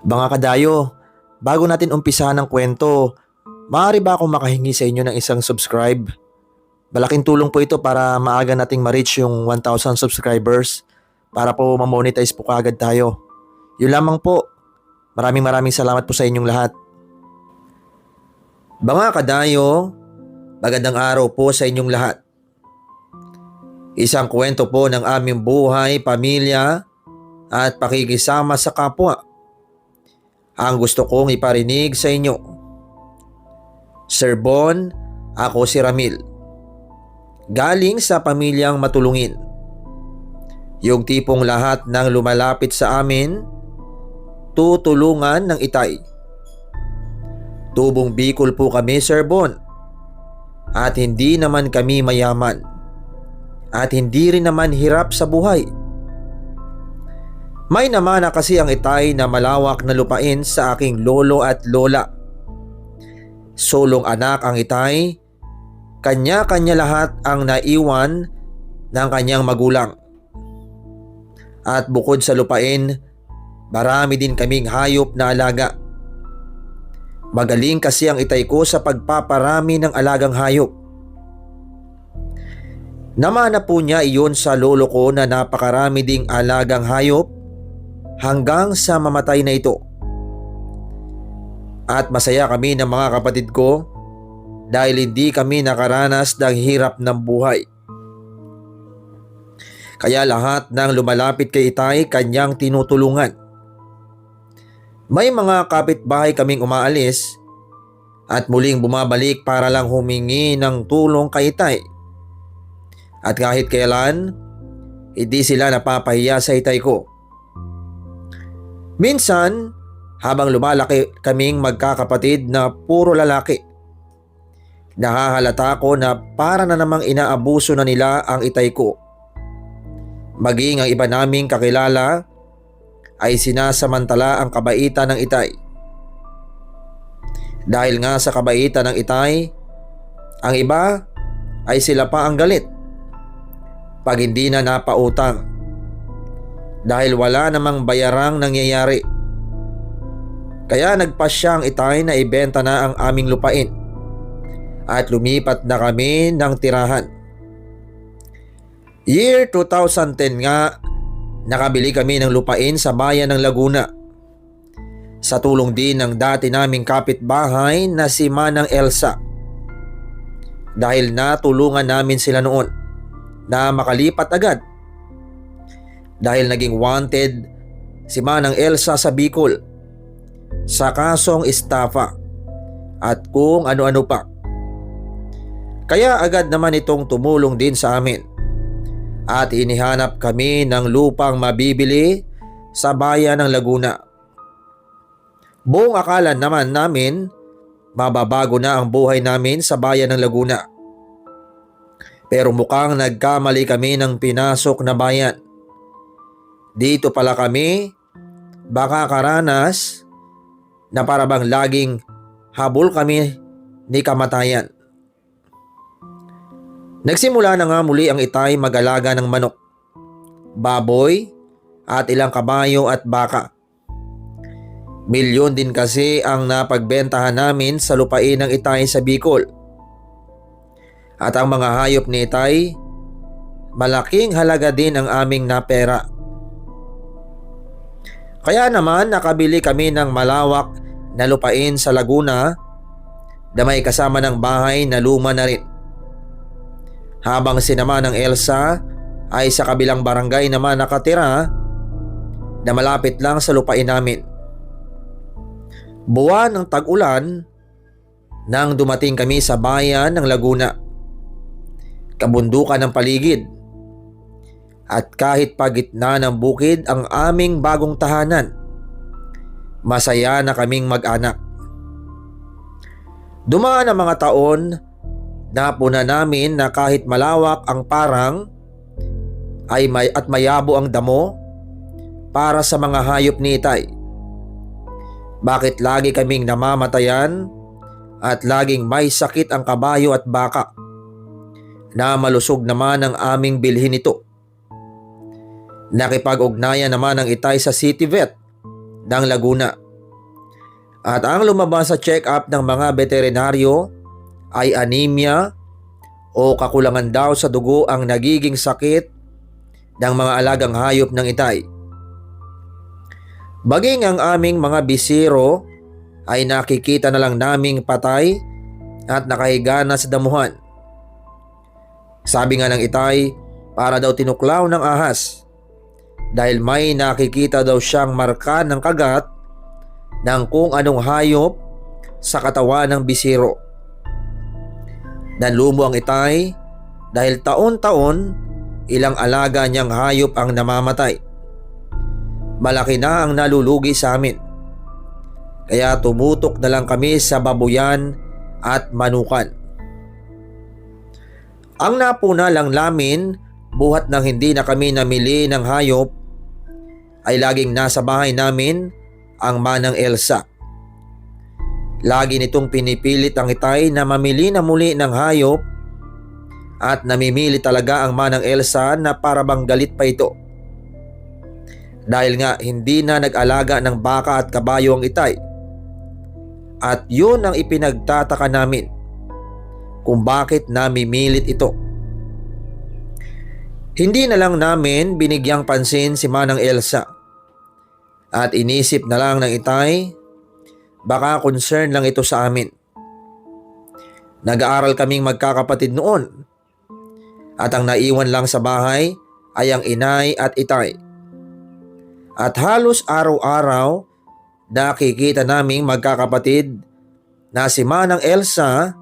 Mga kadayo, bago natin umpisahan ng kwento, maaari ba akong makahingi sa inyo ng isang subscribe? Malaking tulong po ito para maaga nating ma-reach yung 1,000 subscribers para po ma-monetize po kaagad tayo. Yun lamang po. Maraming salamat po sa inyong lahat. Mga kadayo, magandang araw po sa inyong lahat. Isang kwento po ng aming buhay, pamilya at pakikisama sa kapwa ang gusto kong iparinig sa inyo. Sir Bon, ako si Ramil. Galing sa pamilyang matulungin. Yung tipong lahat ng lumalapit sa amin, tutulungan ng itay. Tubong Bicol po kami, Sir Bon. At hindi naman kami mayaman. At hindi rin naman hirap sa buhay. May namana kasi ang itay na malawak na lupain sa aking lolo at lola. Solong anak ang itay, kanya-kanya lahat ang naiwan ng kanyang magulang. At bukod sa lupain, marami din kaming hayop na alaga. Magaling kasi ang itay ko sa pagpaparami ng alagang hayop. Namana po niya iyon sa lolo ko na napakarami ding alagang hayop hanggang sa mamatay na ito. At masaya kami ng mga kapatid ko dahil hindi kami nakaranas ng hirap ng buhay. Kaya lahat ng lumalapit kay itay kanyang tinutulungan. May mga kapitbahay kaming umaalis at muling bumabalik para lang humingi ng tulong kay itay. At kahit kailan, hindi sila napapahiya sa itay ko. Minsan, habang lumalaki kaming magkakapatid na puro lalaki, nahahalata ko na para na namang inaabuso na nila ang itay ko. Maging ang iba naming kakilala ay sinasamantala ang kabaitan ng itay. Dahil nga sa kabaitan ng itay, ang iba ay sila pa ang galit pag hindi na napautang. Dahil wala namang bayarang nangyayari. Kaya nagpasya ang itay na ibenta na ang aming lupain at lumipat na kami ng tirahan. Year 2010 nga, nakabili kami ng lupain sa bayan ng Laguna. Sa tulong din ng dati naming kapitbahay na si Manang Elsa. Dahil natulungan namin sila noon na makalipat agad. Dahil naging wanted si Manang Elsa sa Bicol sa kasong estafa at kung ano-ano pa. Kaya agad naman itong tumulong din sa amin at inihanap kami ng lupang mabibili sa bayan ng Laguna. Buong akala naman namin mababago na ang buhay namin sa bayan ng Laguna. Pero mukhang nagkamali kami ng pinasok na bayan. Dito pala kami makakaranas na parabang laging habol kami ni kamatayan. Nagsimula na nga muli ang itay mag-alaga ng manok, baboy at ilang kabayo at baka. Milyon din kasi ang napagbentahan namin sa lupain ng itay sa Bicol. At ang mga hayop ni itay, malaking halaga din ang aming napera. Kaya naman nakabili kami ng malawak na lupain sa Laguna na may kasama ng bahay na luma na rin. Habang si naman ng Elsa ay sa kabilang barangay naman nakatira na malapit lang sa lupain namin. Buwan ng tag-ulan nang dumating kami sa bayan ng Laguna. Kabundukan ng paligid. At kahit pagitna ng bukid ang aming bagong tahanan, masaya na kaming mag-anak. Dumaan ang mga taon, napuna namin na kahit malawak ang parang ay mayabo ang damo para sa mga hayop ni itay. Bakit lagi kaming namamatayan at laging may sakit ang kabayo at baka na malusog naman ang aming bilhin ito. Nakipag-ugnayan naman ang itay sa City Vet ng Laguna At ang lumabas sa check-up ng mga veterinaryo ay anemia o kakulangan daw sa dugo ang nagiging sakit ng mga alagang hayop ng Itay. Baging ang aming mga bisiro ay nakikita na lang naming patay at nakahiga na sa damuhan. Sabi nga ng Itay, para daw tinuklaw ng ahas dahil may nakikita daw siyang marka ng kagat ng kung anong hayop sa katawan ng bisiro. Nanlumo ang Itay dahil taon-taon ilang alaga niyang hayop ang namamatay. Malaki na ang nalulugi sa amin. Kaya tumutok na lang kami sa babuyan at manukan. Ang napuna lang namin buhat ng hindi na kami namili ng hayop ay laging nasa bahay namin ang manang Elsa. Lagi nitong pinipilit ang Itay na mamili na muli ng hayop at namimili talaga ang manang Elsa na para bang galit pa ito. Dahil nga hindi na nag-alaga ng baka at kabayo ang Itay. At yun ang ipinagtataka namin kung bakit namimilit ito. Hindi na lang namin binigyang pansin si manang Elsa at inisip na lang ng Itay baka concern lang ito sa amin. Nag-aaral kaming magkakapatid noon at ang naiwan lang sa bahay ay ang inay at Itay. At halos araw-araw nakikita naming magkakapatid na si manang Elsa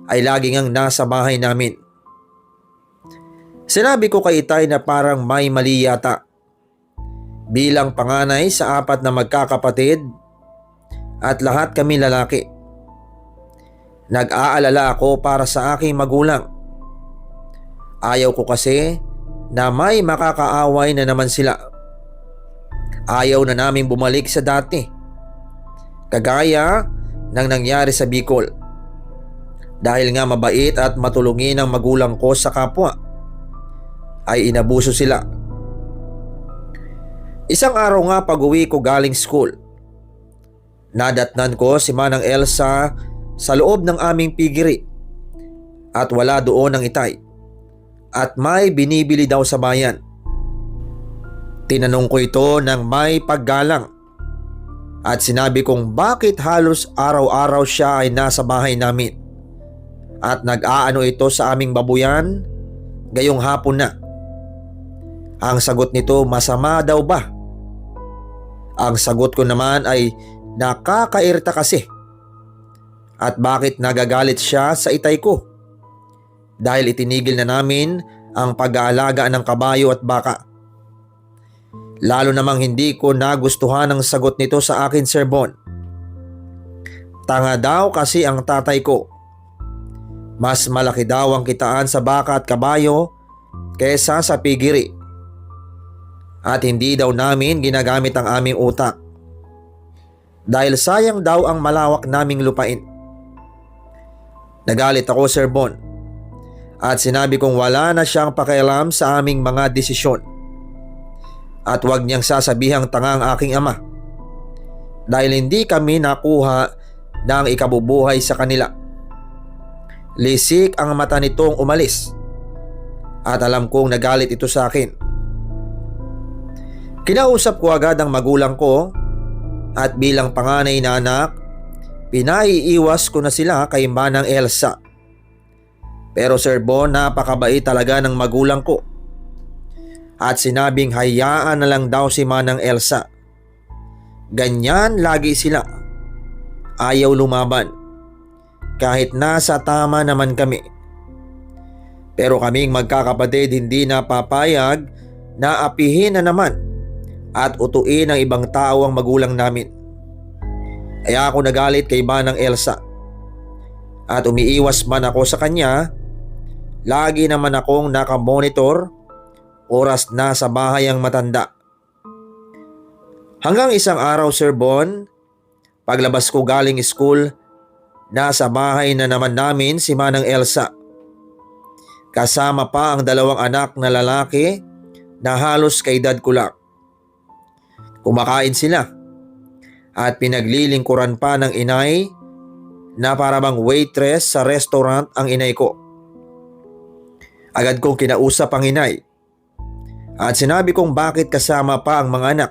ay laging ang nasa bahay namin. Sinabi ko kay Itay na parang may mali yata. Bilang panganay sa 4 na magkakapatid at lahat kami lalaki. Nag-aalala ako para sa aking magulang. Ayaw ko kasi na may makakaaway na naman sila. Ayaw na namin bumalik sa dati. Kagaya ng nangyari sa Bicol. Dahil nga mabait at matulungin ang magulang ko sa kapwa, ay inabuso sila. Isang araw nga pag-uwi ko galing school, nadatnan ko si manang Elsa sa loob ng aming pigiri at wala doon ang Itay at may binibili daw sa bayan. Tinanong ko ito ng may paggalang at sinabi kong bakit halos araw-araw siya ay nasa bahay namin at nag-aano ito sa aming babuyan gayong hapon na. Ang sagot nito, masama daw ba? Ang sagot ko naman ay nakakairita kasi. At bakit nagagalit siya sa Itay ko? Dahil itinigil na namin ang pag-aalaga ng kabayo at baka. Lalo namang hindi ko nagustuhan ang sagot nito sa akin, Sir Bon. Tanga daw kasi ang tatay ko. Mas malaki daw ang kitaan sa baka at kabayo kesa sa pigiri. At hindi daw namin ginagamit ang aming utak. Dahil sayang daw ang malawak naming lupain. Nagalit ako, Sir Bon. At sinabi kong wala na siyang pakialam sa aming mga desisyon. At huwag niyang sasabihang tanga ang aking ama. Dahil hindi kami nakuha ng ikabubuhay sa kanila. Lisik ang mata nitong umalis. At alam kong nagalit ito sa akin. Kinausap ko agad ang magulang ko at bilang panganay na anak, pinaiiwas ko na sila kay manang Elsa. Pero Sir Bon, napakabait talaga ng magulang ko. At sinabing hayaan na lang daw si manang Elsa. Ganyan lagi sila. Ayaw lumaban. Kahit nasa tama naman kami. Pero kaming magkakapatid hindi napapayag na apihin na naman at utuin ng ibang tao ang magulang namin. Kaya ako nagalit kay manang Elsa. At umiiwas man ako sa kanya, lagi naman akong nakamonitor oras na sa bahay ang matanda. Hanggang isang araw, Sir Bon, paglabas ko galing school, nasa bahay na naman namin si manang Elsa. Kasama pa ang 2 anak na lalaki na halos kaedad ko lang. Kumakain sila at pinaglilingkuran pa ng inay na para bang waitress sa restaurant ang inay ko. Agad kong kinausap ang inay at sinabi kong bakit kasama pa ang mga anak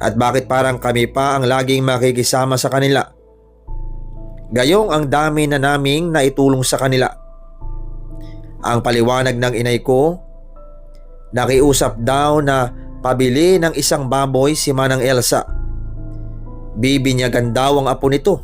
at bakit parang kami pa ang laging makikisama sa kanila. Gayong ang dami na naming naitulong sa kanila. Ang paliwanag ng inay ko, nakiusap daw na pabili ng isang baboy si Manang Elsa. Bibinyagan daw ang apo nito.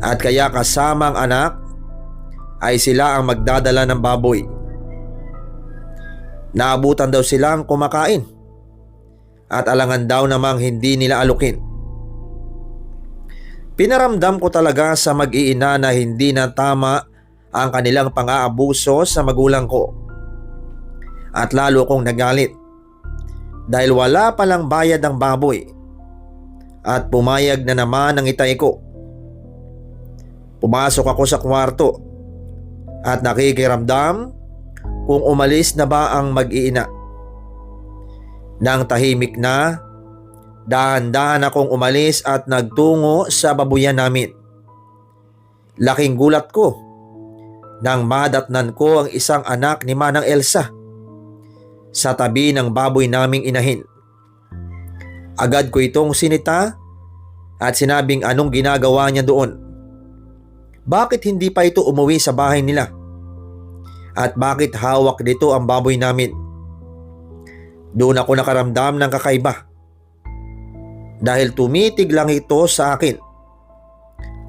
At kaya kasama ang anak ay sila ang magdadala ng baboy. Naabutan daw silang kumakain at alangan daw namang hindi nila alukin. Pinaramdam ko talaga sa mag-iina na hindi na tama ang kanilang pang-aabuso sa magulang ko. At lalo kong nagalit dahil wala palang bayad ang baboy at pumayag na naman ang itay ko. Pumasok ako sa kwarto at nakikiramdam kung umalis na ba ang mag-iina. Nang tahimik na, dahan-dahan akong umalis at nagtungo sa babuyan namin. Laking gulat ko nang madatnan ko ang isang anak ni Manang Elsa sa tabi ng baboy naming inahin. Agad ko itong sinita at sinabing anong ginagawa niya doon. Bakit hindi pa ito umuwi sa bahay nila? At bakit hawak dito ang baboy namin? Doon ako nakaramdam ng kakaiba dahil tumitig lang ito sa akin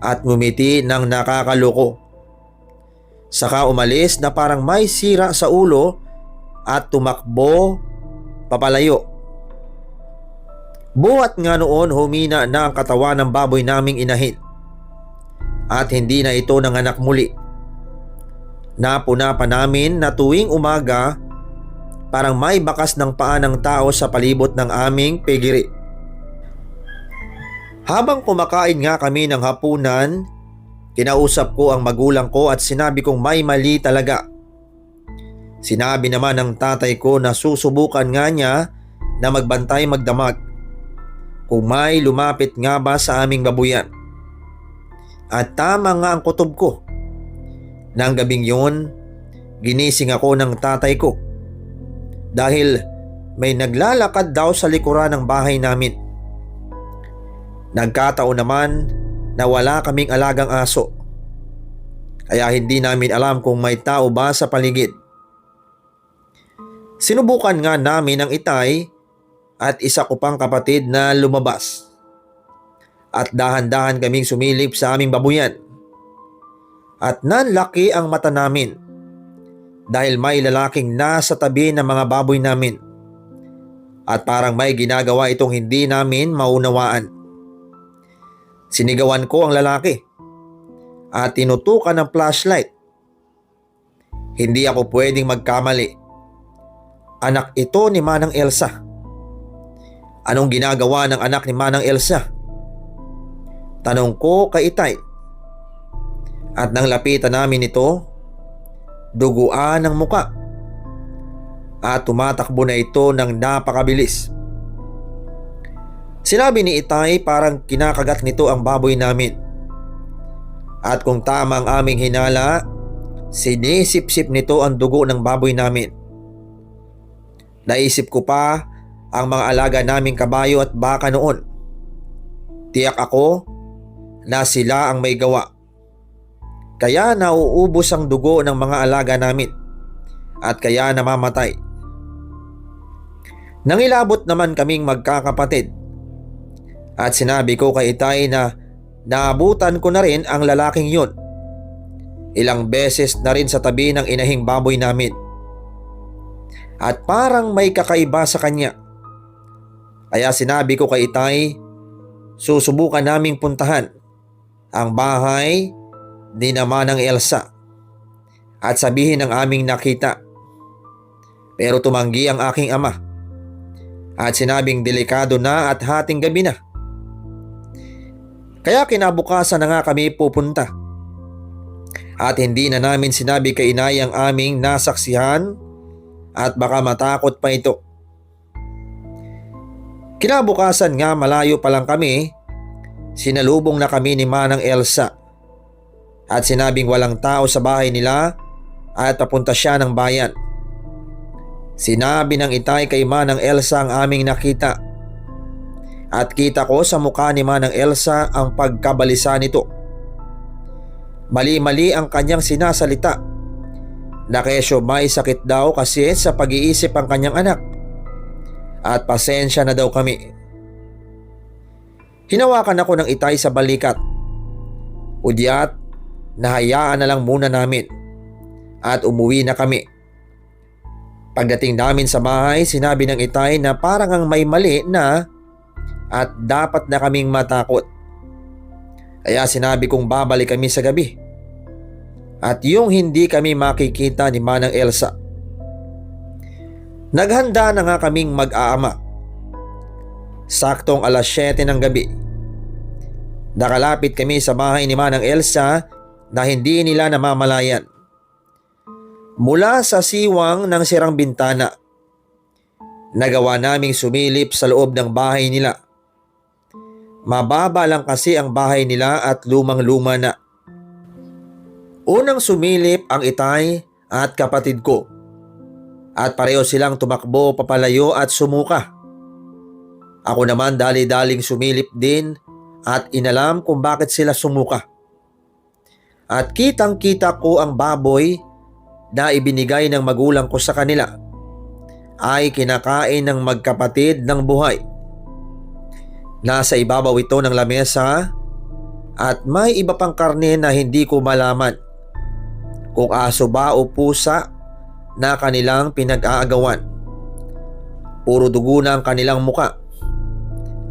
at ngumiti ng nakakaloko. Saka umalis na parang may sira sa ulo at tumakbo papalayo. Buhat nga noon humina na ang katawan ng baboy naming inahin at hindi na ito nanganak muli. Napuna pa namin na tuwing umaga parang may bakas ng paa ng tao sa palibot ng aming pigiri. Habang kumakain nga kami ng hapunan, kinausap ko ang magulang ko at sinabi kong may mali talaga. Sinabi naman ng tatay ko na susubukan nga niya na magbantay magdamag kung may lumapit nga ba sa aming babuyan. At tama nga ang kutob ko. Nang gabing yun, ginising ako ng tatay ko dahil may naglalakad daw sa likuran ng bahay namin. Nagkataon naman na wala kaming alagang aso, kaya hindi namin alam kung may tao ba sa paligid. Sinubukan nga namin ang itay at isa ko pang kapatid na lumabas at dahan-dahan kaming sumilip sa aming babuyan. At nanlaki ang mata namin dahil may lalaking nasa tabi ng mga baboy namin at parang may ginagawa itong hindi namin maunawaan. Sinigawan ko ang lalaki at tinutukan ng flashlight. Hindi ako pwedeng magkamali. Anak ito ni Manang Elsa. Anong ginagawa ng anak ni Manang Elsa? Tanong ko kay itay. At nang lapitan namin ito, duguan ang muka at tumatakbo na ito ng napakabilis. Sinabi ni itay parang kinakagat nito ang baboy namin. At kung tama ang aming hinala, sinisip-sip nito ang dugo ng baboy namin. Naisip ko pa ang mga alaga naming kabayo at baka noon. Tiyak ako na sila ang may gawa. Kaya nauubos ang dugo ng mga alaga namin at kaya namamatay. Nangilabot naman kaming magkakapatid at sinabi ko kay itay na naabutan ko na rin ang lalaking yun. Ilang beses na rin sa tabi ng inahing baboy namin. At parang may kakaiba sa kanya. Kaya sinabi ko kay itay, susubukan naming puntahan ang bahay ni Manang Elsa at sabihin ang aming nakita. Pero tumanggi ang aking ama at sinabing delikado na at hating gabi na. Kaya kinabukasan na nga kami pupunta at hindi na namin sinabi kay inay ang aming nasaksihan at baka matakot pa ito. Kinabukasan nga, malayo pa lang kami, sinalubong na kami ni Manang Elsa at sinabing walang tao sa bahay nila at papunta siya ng bayan. Sinabi ng itay kay Manang Elsa ang aming nakita at kita ko sa mukha ni Manang Elsa ang pagkabalisa nito. Mali-mali ang kanyang sinasalita na kesyo may sakit daw kasi sa pag-iisip ang kanyang anak at pasensya na daw kami. Hinawakan ako ng itay sa balikat. Udyat, nahayaan na lang muna namin at umuwi na kami. Pagdating namin sa bahay, sinabi ng itay na parang ang may mali na at dapat na kaming matakot. Kaya sinabi kong babalik kami sa gabi at yung hindi kami makikita ni Manang Elsa. Naghanda na nga kaming mag-aama. Saktong alas 7 ng gabi. Nakalapit kami sa bahay ni Manang Elsa na hindi nila namamalayan. Mula sa siwang ng sirang bintana, nagawa naming sumilip sa loob ng bahay nila. Mababa lang kasi ang bahay nila at lumang-luma na. Unang sumilip ang itay at kapatid ko at pareho silang tumakbo papalayo at sumuka. Ako naman dali-daling sumilip din at inalam kung bakit sila sumuka. At kitang-kita ko ang baboy na ibinigay ng magulang ko sa kanila ay kinakain ng magkapatid ng buhay. Nasa ibabaw ito ng lamesa at may iba pang karne na hindi ko malaman kung aso ba o pusa na kanilang pinag-aagawan. Puro dugo na ang kanilang muka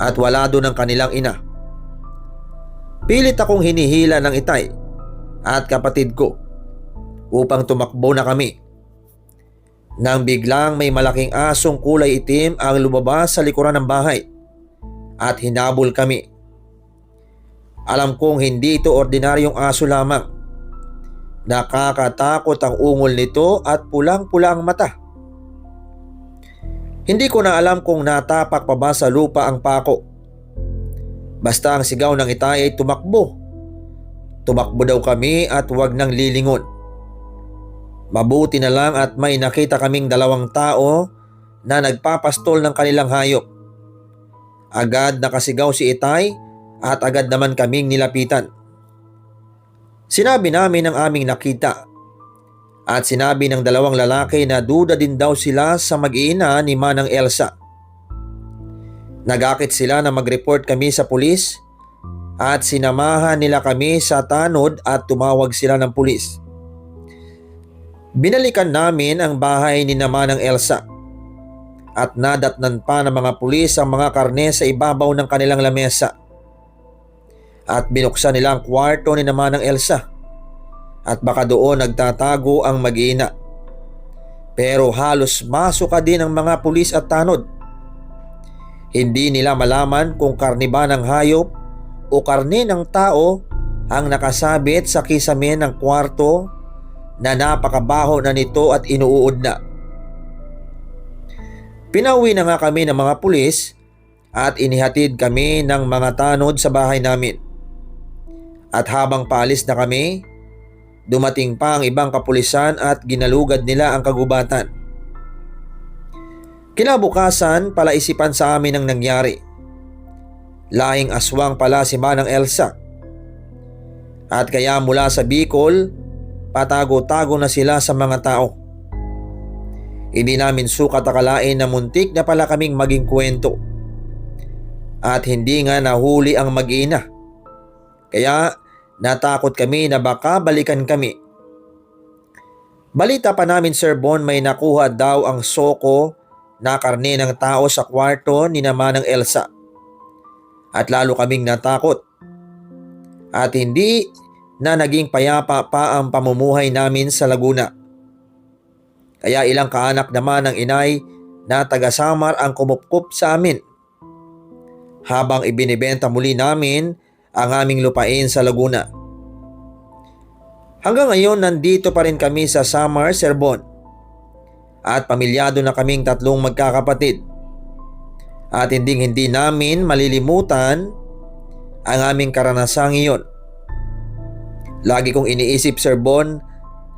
at wala doon ang kanilang ina. Pilit akong hinihila ng itay at kapatid ko upang tumakbo na kami. Nang biglang may malaking asong kulay itim ang lumabas sa likuran ng bahay at hinabol kami. Alam kong hindi ito ordinaryong aso lamang. Nakakatakot ang ungol nito at pulang-pula ang mata. Hindi ko na alam kung natapak pa ba sa lupa ang pako. Basta ang sigaw ng itay ay tumakbo. Tumakbo daw kami at wag nang lilingon. Mabuti na lang at may nakita kaming dalawang tao na nagpapastol ng kanilang hayop. Agad nakasigaw si itay at agad naman kaming nilapitan. Sinabi namin ang aming nakita at sinabi ng dalawang lalaki na duda din daw sila sa mag-iina ni Manang Elsa. Nagakit sila na mag-report kami sa pulis at sinamahan nila kami sa tanod at tumawag sila ng pulis. Binalikan namin ang bahay ni Manang Elsa at nadatnan pa ng mga pulis ang mga karne sa ibabaw ng kanilang lamesa. At binuksan nila ang kwarto ni Manang Elsa at baka doon nagtatago ang mag-ina. Pero halos masuka din ang mga pulis at tanod. Hindi nila malaman kung karne ba ng hayop o karne ng tao ang nakasabit sa kisame ng kwarto na napakabaho na nito at inuud na. Pinauwi na nga kami ng mga pulis at inihatid kami ng mga tanod sa bahay namin. At habang paalis na kami, dumating pa ang ibang kapulisan at ginalugad nila ang kagubatan. Kinabukasan, palaisipan sa amin ang nangyari. Lahing aswang pala si Manang Elsa. At kaya mula sa Bicol, patago-tago na sila sa mga tao. Hindi namin sukat akalain na muntik na pala kaming maging kwento. At hindi nga nahuli ang mag-ina. Kaya natakot kami na baka balikan kami. Balita pa namin, Sir Bon, may nakuha daw ang soko na karne ng tao sa kwarto ni Manang Elsa. At lalo kaming natakot. At hindi na naging payapa pa ang pamumuhay namin sa Laguna. Kaya ilang kaanak naman ng inay na taga-Samar ang kumupkup sa amin habang ibinibenta muli namin ang aming lupain sa Laguna. Hanggang ngayon nandito pa rin kami sa Samar, Sir Bon, at pamilyado na kaming tatlong magkakapatid. At hindi namin malilimutan ang aming karanasang iyon. Lagi kong iniisip, Sir Bon,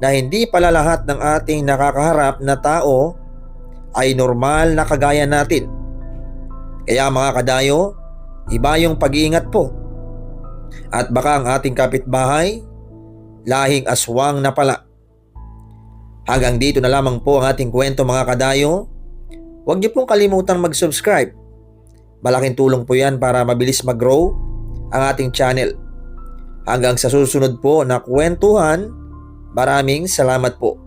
na hindi pala lahat ng ating nakakaharap na tao ay normal na kagaya natin. Kaya mga kadayo, iba yung pag-iingat po. At baka ang ating kapitbahay, lahing aswang na pala. Hanggang dito na lamang po ang ating kwento mga kadayo. Huwag niyo pong kalimutang mag-subscribe. Malaking tulong po yan para mabilis mag-grow ang ating channel. Hanggang sa susunod po na kwentuhan, maraming salamat po.